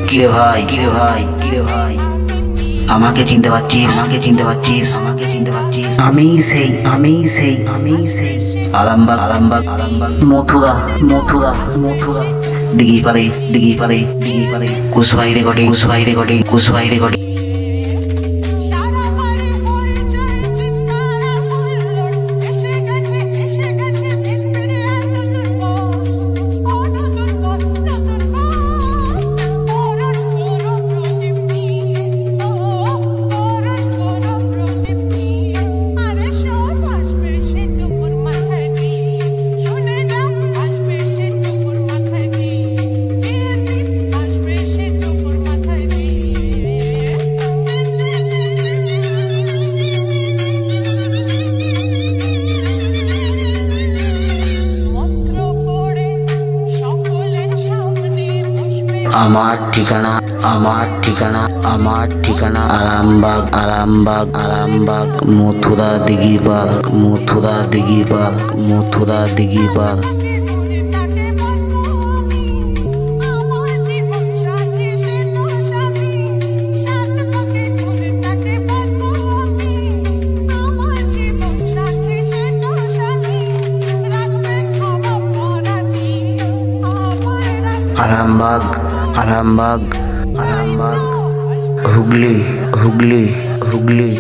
কিরে ভাই, কিরে ভাই, কিরে ভাই, আমাকে চিনতে পারছিস? আমাকে চিনতে পারছিস? আমাকে চিনতে পারছিস? আমি সেই, আমি সেই, আমি সেই আরামবাগ, আরামবাগ, আরামবাগ, মথুরা, মথুরা, মথুরা, দিঘি পারে, দিঘি পারে, দিঘি পারে, কুশভাই রেকর্ডিং, কুশভাই রেকর্ডিং, কুশভাই রেকর্ডিং। আমার ঠিকানা, আমার ঠিকানা, আমার ঠিকানা আরামবাগ, আরামবাগ, আরামবাগ, মথুরা দিঘি পার্ক, মথুরা দিঘি পার্ক, মথুরা দিঘি পার্ক। আরামবাগ, আরামবাগ, আরামবাগ, হুগলি, হুগলি, হুগলি।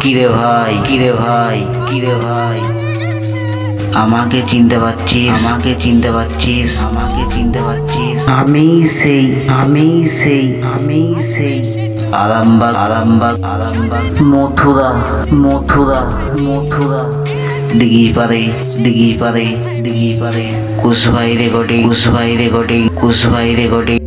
কিরে ভাই, কিরে ভাই, কিরে ভাই, আমাকে চিনতে পারছিস? আমাকে চিনতে পারছিস? আমাকে চিনতে পারছিস? আমি সেই, আমি সেই, আমি সেই আরামবাগ, আরামবাগ, আরামবাগ, মথুরা, মথুরা, মথুরা, দিঘি পারে, দিঘি পারে, দিঘি পারে, কুশভাই রেকর্ডিং, কুশভাই রেকর্ডিং, কুশভাই রেকর্ডিং।